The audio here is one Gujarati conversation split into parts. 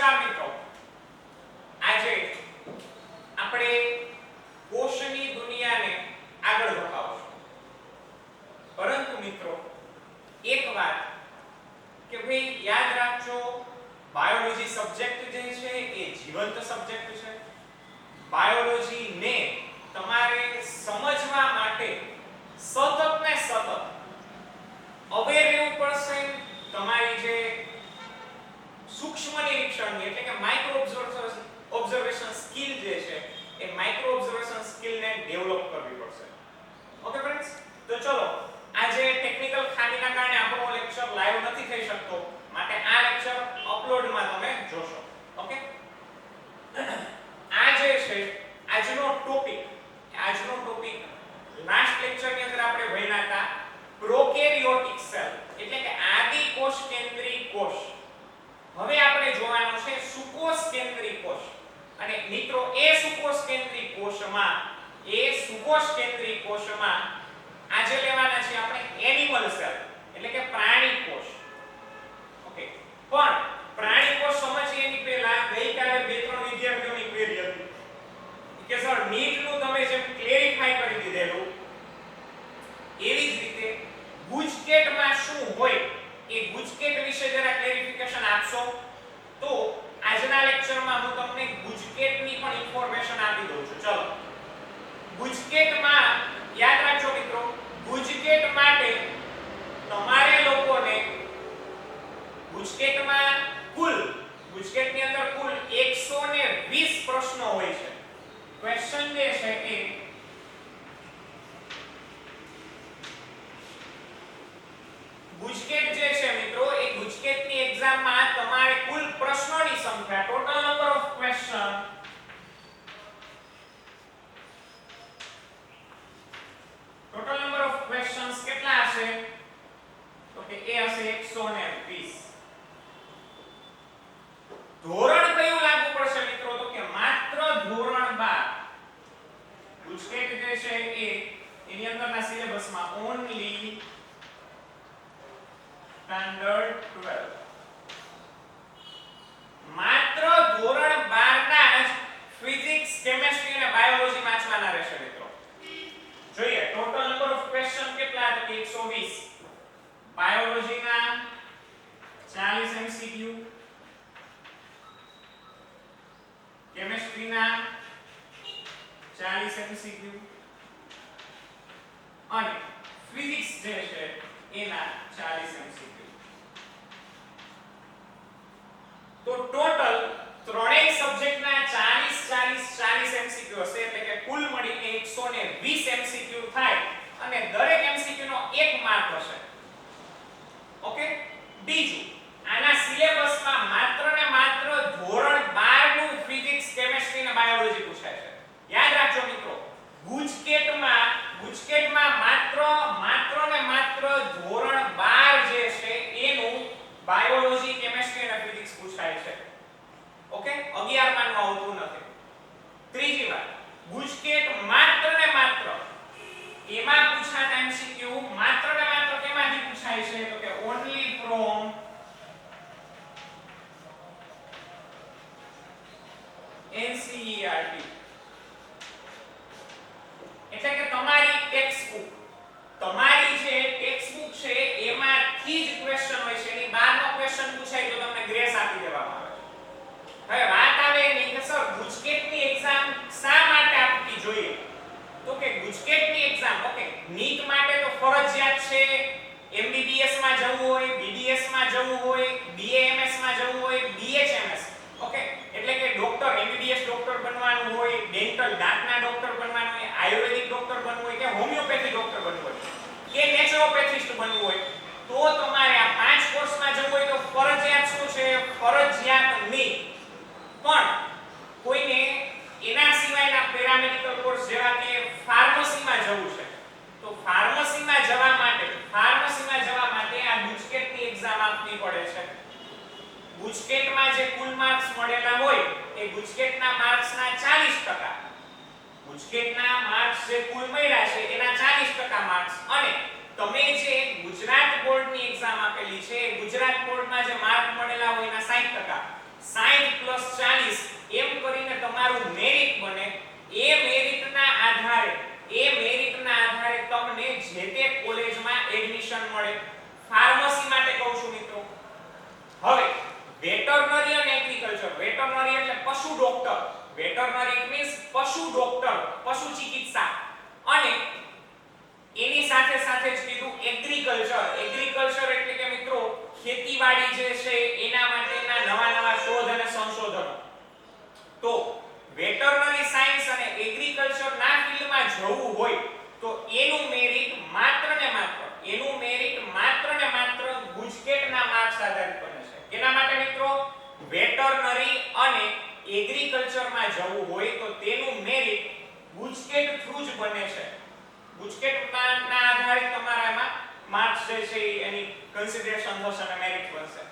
નમસ્કાર મિત્રો, આજે આપણે કોષની દુનિયાને આગળ ધપાવશું. પરંતુ મિત્રો એક વાત કે ભાઈ યાદ રાખજો, બાયોલોજી સબ્જેક્ટ જે છે એ જીવંત સબ્જેક્ટ છે. બાયોલોજી ને તમારે સમજવા માટે સતત ને સતત અવેર રહેવું પડશે. તમારી જે સૂક્ષ્મ નિરીક્ષણની એટલે કે માઇક્રો ઓબ્ઝર્વેશન સ્કિલ જે છે એ માઇક્રો ઓબ્ઝર્વેશન સ્કિલને ડેવલપ કરવી પડશે. ઓકે ફ્રેન્ડ્સ, તો ચલો આજે ટેકનિકલ ખામીના કારણે આપણો લેક્ચર લાઈવ નથી થઈ શકતો, માટે આ લેક્ચર અપલોડમાં તમે જોશો. ઓકે, આ જે છે આજનો ટોપિક લાસ્ટ લેક્ચરની અંદર આપણે ભણ્યા હતા પ્રોકેરિયોટિક સેલ એટલે કે આદિ કોષ કેન્દ્રી કોષ. હવે આપણે જોવાનું છે સુકોષ કેન્દ્રી કોષ. અને મિત્રો એ સુકોષ કેન્દ્રી કોષમાં આજે લેવાના છે આપણે એનિમલ સેલ એટલે કે પ્રાણી કોષ. ઓકે, પણ પ્રાણી કોષ સમજીએ એની પહેલા ગઈકાલે બે ત્રણ વિદ્યાર્થીઓની ક્વેરી હતી કે સર નીટનું તમે જેમ ક્લેરિફાઈ કરી દીધેલું એવી જ રીતે ગુજકેટમાં શું હોય એ ગુજકેટ વિશે જરા ક્લેરિફિકેશન આપશો. તો આજના લેક્ચરમાં હું તમને ગુજકેટની પણ ઇન્ફોર્મેશન આપી દઉં છું. ચલો, ગુજકેટમાં યાદ રાખજો મિત્રો, ગુજકેટ માટે તમારે લોકોને ગુજકેટની અંદર કુલ 120 પ્રશ્નો હોય છે. ક્વેશ્ચન જે છે એ ગુજકેટ જે છે મિત્રો એ ગુજકેટની એક્ઝામમાં તમારે કુલ પ્રશ્નોની સંખ્યા ટોટલ નંબર ઓફ ક્વેશ્ચન્સ કેટલા હશે? તો કે એ હશે 120. ધોરણ કયું લાગુ પડશે મિત્રો? તો કે માત્ર ધોરણ 12. ગુજકેટ જે છે એ એની અંદરના સિલેબસમાં ઓન્લી સ્ટાન્ડર્ડ 12 માત્ર ધોરણ 12 ના જ ફિઝિક્સ, કેમેસ્ટ્રી અને બાયોલોજી વાંચવાના રહેશે મિત્રો. જોઈએ ટોટલ નંબર ઓફ ક્વેશ્ચન કેટલા? તો 120. બાયોલોજીના 40 MCQ, કેમેસ્ટ્રીના 40 MCQ અને ફિઝિક્સ જે છે એના 40 MCQ. તો ટોટલ ત્રણેય સબ્જેક્ટના 40 MCQ હશે એટલે કે કુલ મળીને 120 MCQ થાય અને દરેક MCQ નો 1 માર્ક હશે. ઓકે, બીજું આના સિલેબસમાં માત્ર ને માત્ર ધોરણ 12 નું ફિઝિક્સ, કેમેસ્ટ્રી અને બાયોલોજી પૂછાય છે. યાદ રાખજો મિત્રો, ગુજકેટમાં માત્ર ને માત્ર ધોરણ 12 જે છે એનું બાયોલોજી, કેમેસ્ટ્રી અને ફિઝિક્સ પૂછાય છે. ઓકે, 11 માનું આવતું નથી. ત્રીજી વાત, ગુજકેટ માત્ર ને માત્ર એમાં પૂછાતા MCQ માત્ર ને માત્ર કેમાંથી પૂછાય છે? તો કે ઓન્લી ફ્રોમ NCERT એટલે કે તમારી ટેક્સ્ટબુક. તમારી જે ટેક્સ્ટબુક છે એમાંથી જ ક્વેશ્ચન હોય છે. એની બહારનો ક્વેશ્ચન પૂછાય તો તમને ગ્રેસ આપી દેવામાં આવે. હવે વાત આવે એની કે સર ગુજકેટની એક્ઝામ શા માટે આપવી જોઈએ? તો કે ગુજકેટની એક્ઝામ ઓકે નીટ માટે તો ફરજિયાત છે. MBBS માં જવું હોય, BDS માં જવું હોય, BAMS માં જવું હોય, BHMS ઓકે એટલે કે ડોક્ટર MBBS ડોક્ટર બનવાનું હોય, ડેન્ટલ દાંતના ડોક્ટર બનવાનું હોય, આયુર્વેદિક ડોક્ટર બનવું હોય કે હોમિયોપેથી ડોક્ટર બનવું હોય કે નેચરોપેથિસ્ટ બનવું હોય તો તમારે આ 5 કોર્સમાં જવું હોય તો ફરજિયાત શું છે? ફરજિયાત નહીં. પણ કોઈને એના સિવાયના પેરામેડિકલ કોર્સ જેવા કે ફાર્મસીમાં જવું છે તો ફાર્મસીમાં જવા માટે આ ગુજકેટની એક્ઝામ આપવી પડે છે. ગુજકેટમાં જે કુલ માર્ક્સ મળેલા હોય એ ગુજકેટના માર્ક્સના 40%. ગુજકેટના માર્ક્સ જે કુલ મળ્યા છે એના 40% માર્ક્સ અને તમે જે ગુજરાત બોર્ડની એક્ઝામ આપેલી છે ગુજરાત બોર્ડમાં જે માર્ક મળેલા હોય એના 60%. 60 પશુ ડોક્ટર, વેટરનરી મીન્સ પશુ ડોક્ટર, પશુ ચિકિત્સા, અને એની સાથે સાથે જ કીધું એગ્રીકલ્ચર. એગ્રીકલ્ચર એટલે કે મિત્રો ખેતીવાડી જે છે એના માટેના નવા નવા શોધ અને સંશોધનો. તો વેટરનરી સાયન્સ અને એગ્રીકલ્ચર ના ફિલ્ડમાં જવું હોય તો એનું મેરિટ માત્ર ને માત્ર ગુજકેટના માર્ક્સ આધારિત બને છે. એના માટે મિત્રો વેટરનરી અને એગ્રીકલ્ચરમાં જવું હોય તો તેનું મેરિટ ગુજકેટ થ્રુ જ બને છે. ગુજકેટના આધારિત તમારા એમાં માર્ક્સ જે છે એની કન્સિડરેશન થશે અને મેરિટ બનશે.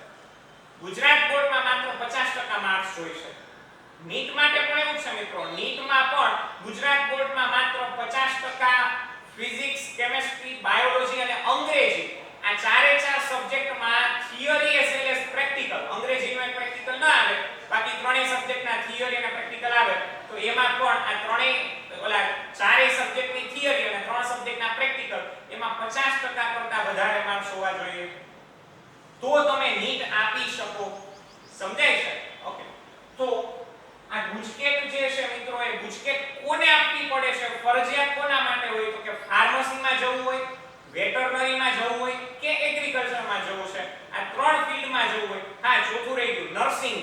ગુજરાત બોર્ડમાં માત્ર 50% માર્ક્સ જોઈશે. નીટ માટે પણ એવું છે મિત્રો, નીટમાં પણ ગુજરાત બોર્ડમાં માત્ર 50% ફિઝિક્સ, કેમેસ્ટ્રી, બાયોલોજી અને અંગ્રેજી આ ચારે ચાર સબ્જેક્ટમાં theory as well as practical. અંગ્રેજીમાં પ્રેક્ટિકલ ના આવે, બાકી ત્રણેય સબ્જેક્ટના થિયરી અને પ્રેક્ટિકલ આવે. તો એમાં પણ આ ત્રણેય ચારેય સબ્જેક્ટની થિયરી અને ત્રણ સબ્જેક્ટના પ્રેક્ટિકલ એમાં 50% કરતા વધારે માર્ક્સ હોવા જોઈએ તો તમે નીટ આપી શકો. સમજાય છે? ઓકે. તો આ ગુજકેટ જે છે મિત્રો એ ગુજકેટ કોને આપવી પડે છે? ફરજિયાત કોના માટે હોય તો કે ફાર્મસીમાં જવું હોય, વેટરનરીમાં જવું હોય કે એગ્રીકલ્ચરમાં જવું છે. આ ત્રણ ફિલ્ડમાં જવું હોય. હા, ચોથું રહી ગયું નર્સિંગ,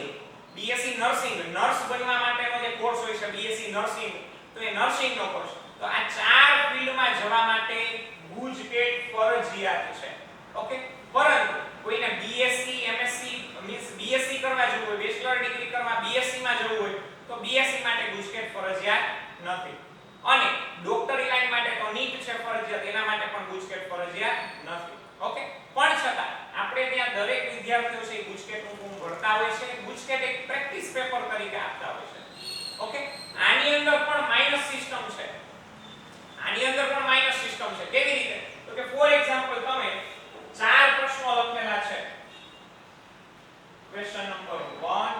બીએસસી નર્સિંગ, નર્સ બનવા માટેનો જે કોર્સ હોય છે બીએસસી નર્સિંગ, તો એ નર્સિંગનો કોર્સ. તો આ ચાર ફિલ્ડમાં જવા માટે ગુજકેટ ફરજિયાત છે. ઓકે. પરંતુ કોઈને બીએસસી, એમએસસી મીન્સ બીએસસી કરવા જવું હોય, બેચલર ડિગ્રી કરવા બીએસસી માં જવું હોય તો બીએસસી માટે ગુજકેટ ફરજિયાત નથી. અને ડોક્ટરી લાઈન માટે તો નીટ છે ફરજિયાત, એના માટે પણ ગુજકેટ ફરજિયાત નથી. ઓકે. પણ છતાં આપણે ત્યાં દરેક વિદ્યાર્થીઓ છે ગુજકેટનું ફોર્મ ભરતા હોય છે. ગુજકેટ એક પ્રેક્ટિસ પેપર તરીકે આપતા હોય છે. ઓકે. આની અંદર પણ માઇનસ સિસ્ટમ છે. કેવી રીતે? તો કે ફોર એક્ઝામ્પલ તમે ચાર પ્રશ્નો લખેલા છે. Question number 1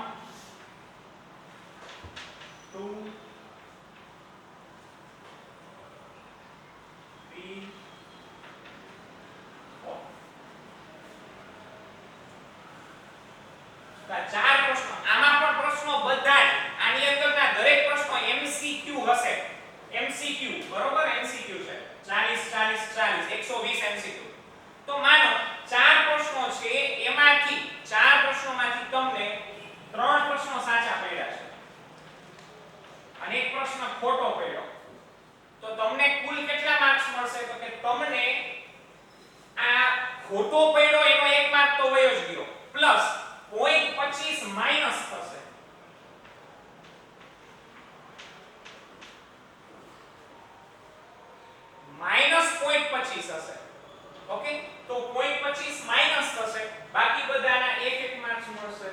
2 3 4. ચાર પ્રશ્નો. આમાં પણ પ્રશ્નો બધા જ આની અંદરના દરેક પ્રશ્નો એમસીક્યુ હશે. એમસીક્યુ બરોબર, એમસીક્યુ છે. 40 40 40 120 એમસીક્યુ. તો માનો ચાર પ્રશ્નો છે, એમાંથી ચાર પ્રશ્નોમાંથી તમને ત્રણ પ્રશ્નો સાચા પડ્યા છે અને એક પ્રશ્ન ખોટો પડ્યો, તો તમને કુલ કેટલા માર્ક્સ મળશે? તો કે તમને આ ખોટો પડ્યો એનો એક માર્ક તો વયો જ ગયો, પ્લસ 0.25 માઈનસ થશે. -0.25 હશે. ઓકે. તો 0.25 માઈનસ થશે, બાકી બધાના એક એક માર્ક્સ મળશે.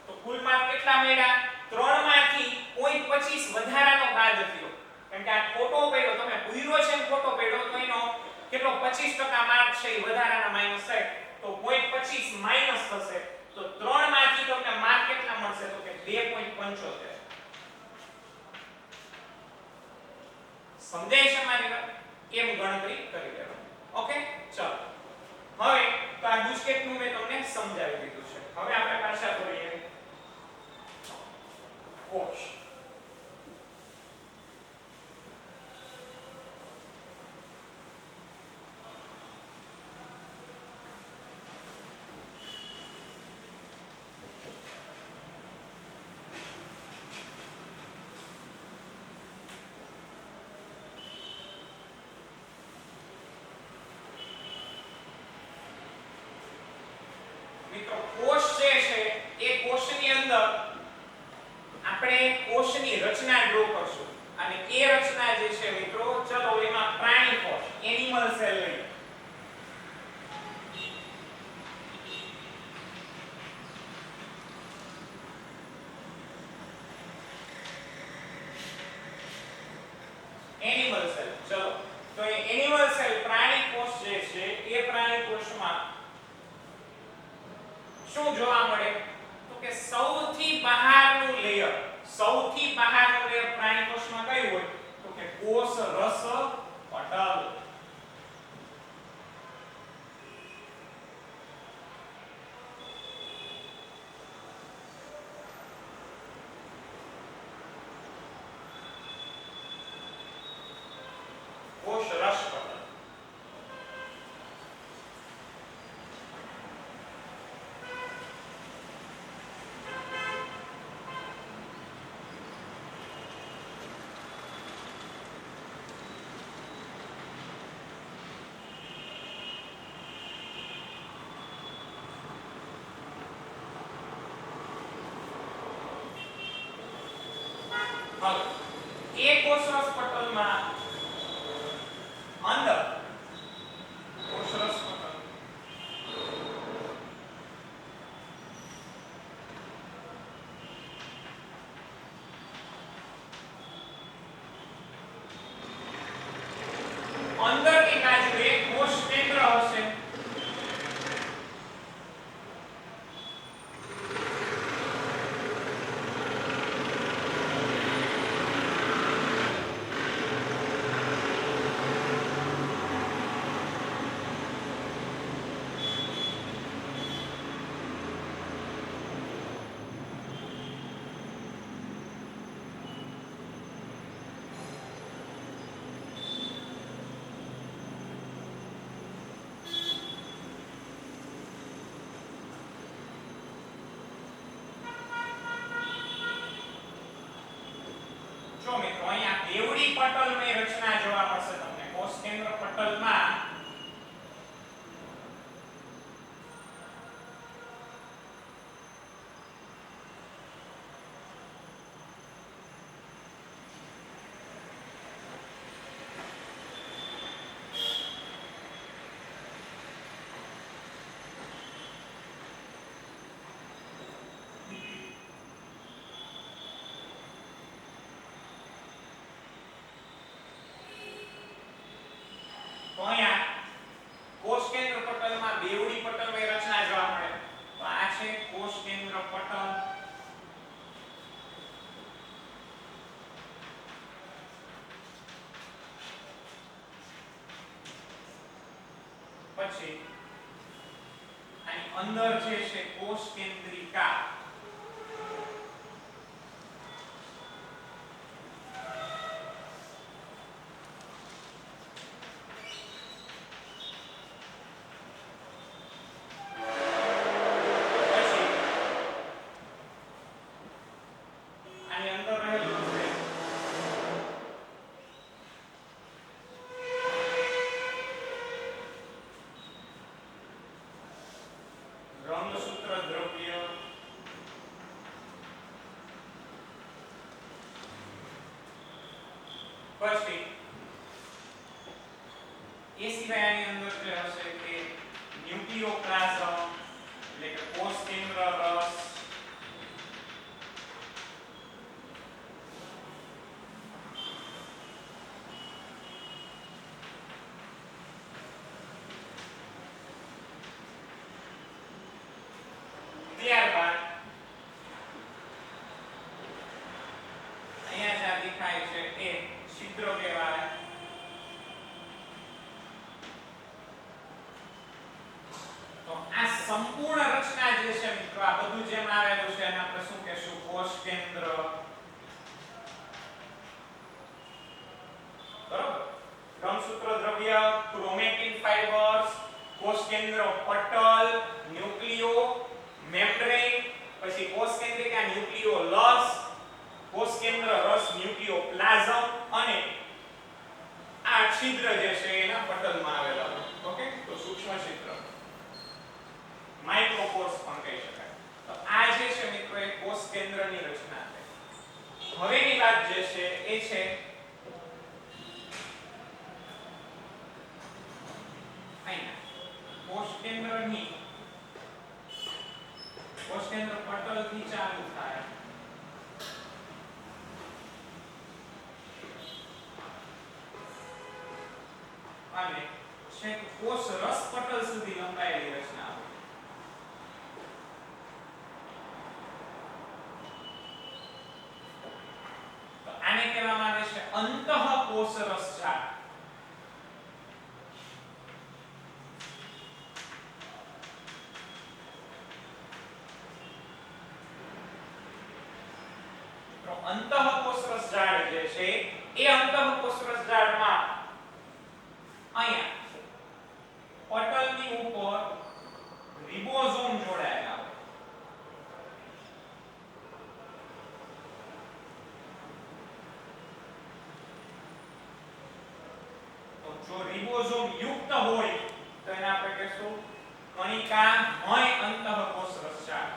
તો કુલ માર્ક કેટલા મળ્યા? 3 માંથી 0.25 વધારાનો બાદ થયો. કારણ કે આ ખોટો પડ્યો, તમે પૂર્યો છે ને ખોટો પડ્યો તો એનો કેટલો 25% માર્ક છે એ વધારાના માઈનસ થાય. તો 0.25 માઈનસ થશે. તો 3 માંથી તમને માર્ક કેટલા મળશે? તો કે 2.75. સમજાય છે મારી વાત? એમ ગણતરી કરી લેવાની. ઓકે. ચલો, હવે તો આ ગુજકેટનું મેં તમને સમજાવી દીધું છે. હવે આપણે પાછા ફરીએ કોષ. મિત્રો કોષ જે છે એ કોષની અંદર આપણે કોષની રચના ડ્રો કરશું અને એ રચના જે છે મિત્રો, ચલો એમાં પ્રાણી કોષ એનિમલ સેલ લઈએ. Animal cell. ચલો તો એ એનિમલ સેલ પ્રાણી કોષ જે છે એ પ્રાણી કોષમાં શું જોવા મળે? તો કે સૌથી બહારનું લેયર પ્રાણી કોષમાં કયું હોય? તો કે કોષ રસ પટલ. કોષ કેન્દ્ર પટલમાં બેવડી પટલની રચના જોવા મળે. તો આ છે કોષ કેન્દ્ર પટલ. પછી આની અંદર જે છે કોષ કેન્દ્રિકા. રંગસૂત્ર દ્રવ્ય. પછી એ સિવાય આની અંદર જે હશે કે ન્યુક્લિયોપ્લાઝમ એટલે કે કોષ કેન્દ્ર રસ. ત્યારબાદ અહીંયા જ્યાં દેખાય છે એ છિદ્ર કહેવાય. તો આ સંપૂર્ણ રચના જે છે મિત્રો આ બધું જેમ આવેલું છે એને આપણે શું કહેશું? કોષ કેન્દ્ર. બરોબર. રંગસૂત્ર દ્રવ્ય, ક્રોમેટિન ફાઇબર્સ, કોષ કેન્દ્ર પટલ, ન્યુક્લિયો મેમ્બ્રેન, પછી કોષ કેન્દ્રિકા ન્યુક્લિયોલસ, કોષ કેન્દ્ર રસ ન્યુક્લિયોપ્લાઝમ અને આ છિદ્ર જે છે એના પટલમાં આવેલા. ઓકે, તો સૂક્ષ્મ છિદ્ર માઇક્રોકોર્સ પણ કહી શકાય. તો આ જે છે મિત્રો એ કોષ કેન્દ્રની રચના છે. હવેની વાત જે છે એ છે અહીંયા કોષ કેન્દ્રની કોષ કેન્દ્ર પટલથી ચાલુ થાય અને છેક કોષ રસ પટલ સુધી લંબાયેલી રચના હોય. તો આને કહેવામાં આવે છે અંતઃકોષ રસજાળ. અંતઃકોષ રસજાળ જે છે એ અંતઃકોષ રસજાળમાં અહીંયા પટલની ઉપર રિબોઝોમ જોડાયેલા હોય. તો જો રિબોઝોમ યુક્ત હોય તો એને આપણે કહીશું કણિકામય અંતઃકોષ રસજાળ.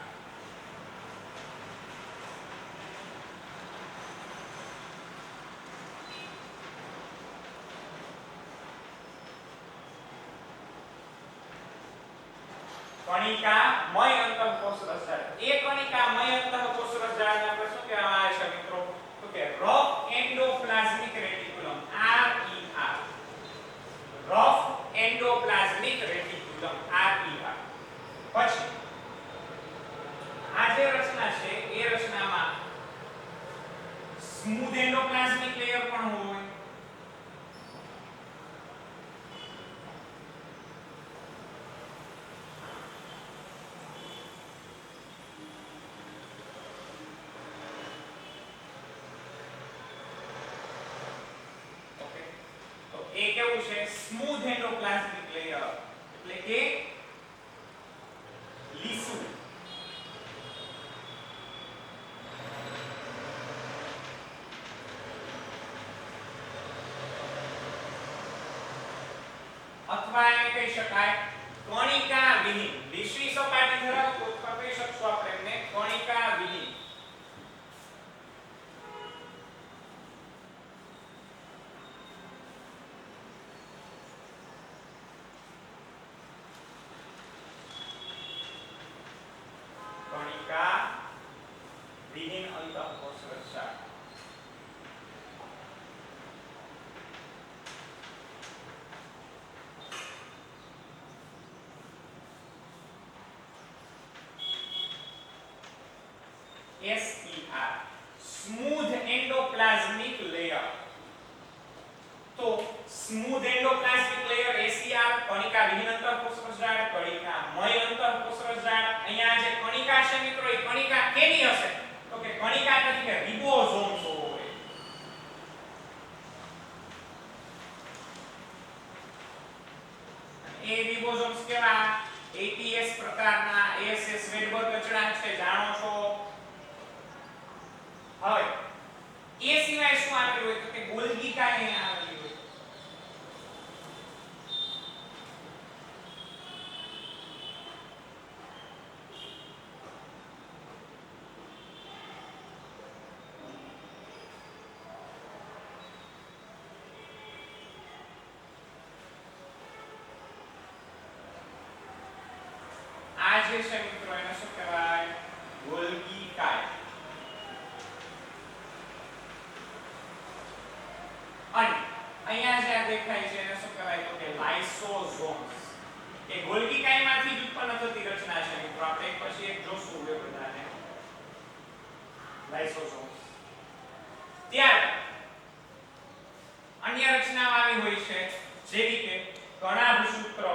કણિકામય અંતઃકોષ રસજાળ. એ કણિકામય અંતઃકોષ રસજાળને આપણે શું કહેવામાં આવે છે મિત્રો? તો કે rough endoplasmic reticulum, RER. Rough endoplasmic reticulum, RER. પછી આ જે રચના છે એ રચનામાં સ્મૂધ એન્ડોપ્લાઝમિક લેયર પણ હોય. એ કેવું છે? સ્મૂધ એન્ડોપ્લાઝમિક લેયર એટલે કે લીસું. અથવા એને કહી શકાય કણિકા વિહીન. લીસી સપાટી ધરાવતું અથવા કહી શકશું આપણે એને કણિકા વિહીન. વિહીન અંતઃકોષ રસજાળ. SER smooth endoplasmic layer. તો સ્મૂધ એન્ડોપ્લાઝમિક લેયર SER કણિકા વિહીન અંતઃકોષરસ જાળ, કણિકામય અંતઃકોષરસ જાળ. અહીંયા જે કણિકા છે મિત્રો એ કણિકા કેની હશે? તો કે કણિકા નથી કે રિબોઝોમ્સ હોય. એ રિબોઝોમ્સ કેવા? ATS પ્રકારના ASS વેડબર્ગ રચના છે, જાણો છો. હવે એ સિવાય શું આવેલું હોય? તો કે ગોલ્ગી કાય અહીંયા આવેલી હોય. આ જે છે મિત્રો એને શું કહેવાય? ગોલ્ગી કાય. અને અહીંયા જે આ દેખાય છે એને શું કહેવાય? તો કે લાઇસોઝોમ્સ. એ ગોલ્ગી કાયમાંથી જ ઉત્પન્ન થતી રચના છે મિત્રો. આપણે એક પછી એક જોશું એ બધાને. લાઇસોઝોમ્સ. ત્યાર અન્ય રચનાઓ આવી હોય છે જેવી કે કણાભસૂત્ર,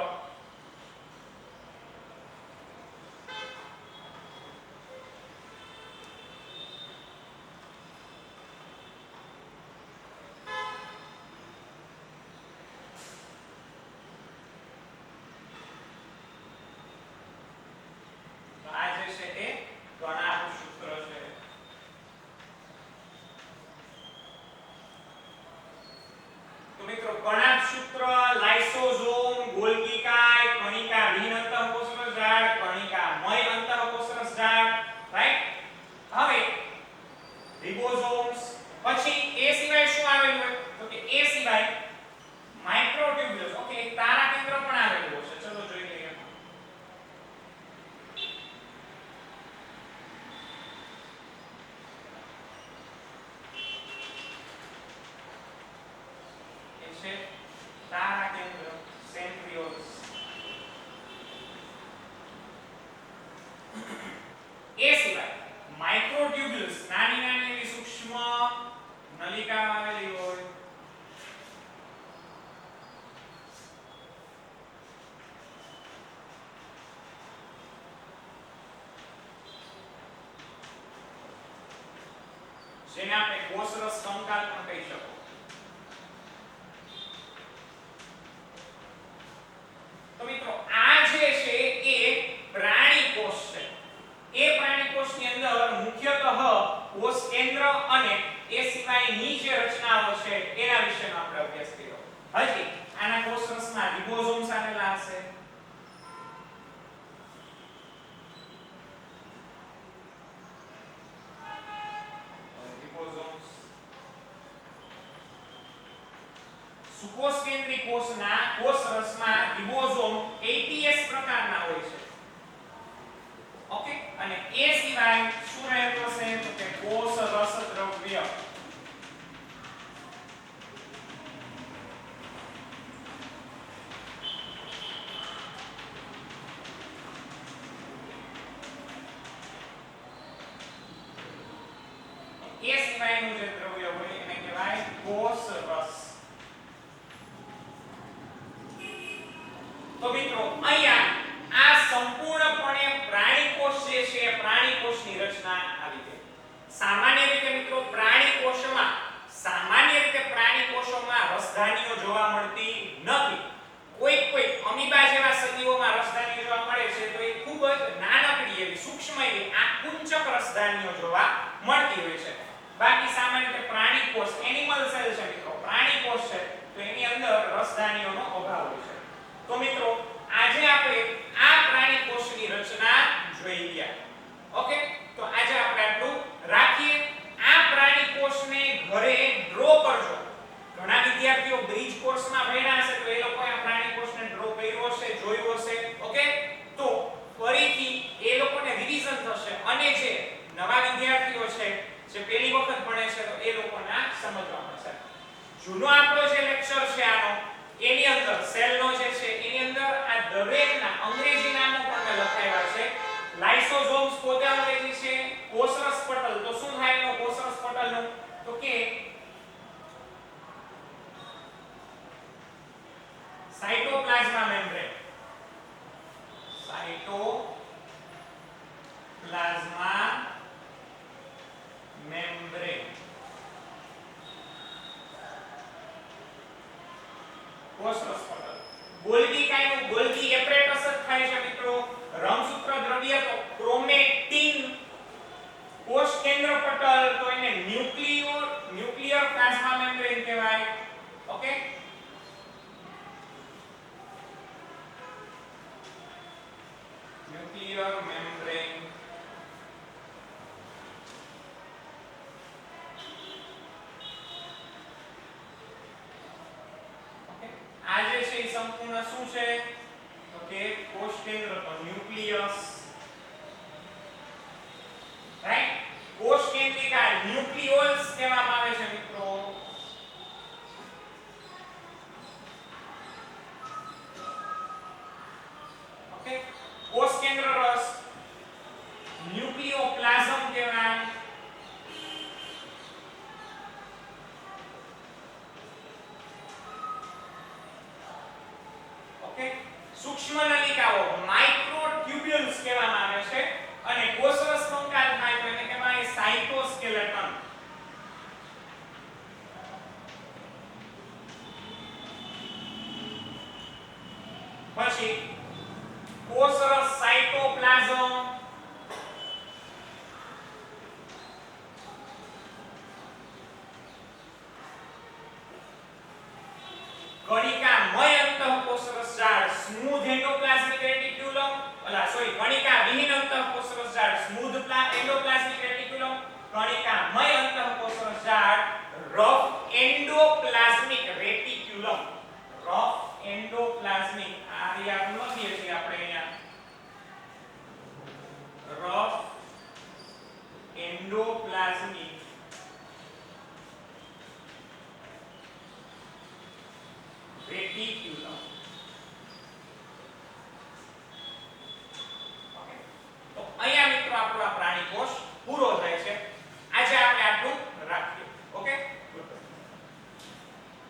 કણાભસૂત્ર, લાઇસોઝોમ, ગોલ્ગી કાય, કણિકા વિહીન અંતઃકોષરસ જાળ, કણિકામય અંતઃકોષરસ જાળ, રાઈટ. હવે રિબોઝોમ્સ. પછી એ સિવાય શું આવેલું હોય? તો કે એ સિવાય માઇક્રોટ્યુબ્યુલ્સ. ઓકે, એક તારા કેન્દ્ર પણ આવેલું છે. ચલો જોઈ લઈએ. તારા કેન્દ્ર સેન્ટ્રિઓલ્સ. એ સિવાય માઇક્રોટ્યુબ્યુલ્સ, નાની નાની એવી સૂક્ષ્મ નલિકા આવેલી હોય. જેને આપણે કોષરસ કંકાલ પણ કહી શકો. તો મિત્રો આ જે છે એ પ્રાણી કોષ છે. એ પ્રાણી કોષની અંદર મુખ્યતઃ કોષ કેન્દ્ર અને એ સિવાયની જે રચનાઓ છે એના વિશેનો આપણે અભ્યાસ કર્યો. હજી આના કોષરસમાં રિબોઝોમ્સ આવેલા હશે. રિબોઝોમ્સ સુકોષ કેન્દ્રી કોષના કોષરસમાં રિબોઝોમ ATS પ્રકારના હોય છે. ઓકે, અને એ સિવાય શું રહેતું હશે? તો કે કોષ રસ દ્રવ્ય. એ સિવાયનું જે દ્રવ્ય હોય એને કહેવાય કોષ રસ. તો મિત્રો અહીંયા આ સંપૂર્ણપણે પ્રાણી કોષ જે છે પ્રાણી કોષની રચના આવી ગઈ. સામાન્ય રીતે મિત્રો પ્રાણી કોષોમાં રસધાનીઓ જોવા મળતી નથી. કોઈ અમીબા જેવા સજીવોમાં રસધાનીઓ જોવા મળે છે તો એ ખૂબ જ નાનકડી એવી સૂક્ષ્મ એવી આકુંચક રસધાનીઓ જોવા મળતી હોય છે. બાકી સામાન્ય રીતે પ્રાણી કોષ એનિમલ સેલ છે મિત્રો, પ્રાણી કોષ છે તો એની અંદર રસધાનીઓનો અભાવ હોય છે. તો મિત્રો આજે આપણે આ પ્રાણી કોષની રચના જોઈ ગયા. ઓકે, તો આજે આપણે આટલું રાખીએ. આ પ્રાણી કોષને ઘરે ડ્રો કરજો. ઘણા વિદ્યાર્થીઓ બ્રિજ કોર્સમાં ભણ્યા હશે તો એ લોકોએ આ પ્રાણી કોષને ડ્રો કર્યો હશે, જોયું હશે. ઓકે, તો ફરીથી એ લોકોને રિવિઝન થશે અને જે નવા વિદ્યાર્થીઓ છે જે પહેલી વખત ભણે છે તો એ લોકોને સમજવા મળશે. જૂનો આપણો જે લેક્ચર છે આનો એની અંદર સેલનો જે છે એની અંદર આ દરેકના અંગ્રેજી નામો પણ મેં લખાવ્યા છે. લાઇસોઝોમ્સ પોતે અંગ્રેજી છે, કોષરસ પણ ન્યુક્લિયર મેમ્બ્રેન. ઓકે, આ જે છે એ સંપૂર્ણ શું છે તો કે કોષ કેન્દ્ર તો ન્યુક્લિયસ, રાઈટ. કોષ કેન્દ્રિકા ન્યુક્લિયોલ્સ કહેવામાં આવે છે મિત્રો. ઓકે, કોષ કેન્દ્ર રસ ન્યુક્લિયોપ્લાઝમ કહેવાય. ઓકે, સૂક્ષ્મ નલિકાઓ માઇક્રોટ્યુબ્યુલ્સ કહેવામાં આવે છે અને કોષરસ કંકાલ થાય તો એને કહેવાય સાઇટોસ્કેલેટન. પછી કોષરસ સાઇટોપ્લાઝમ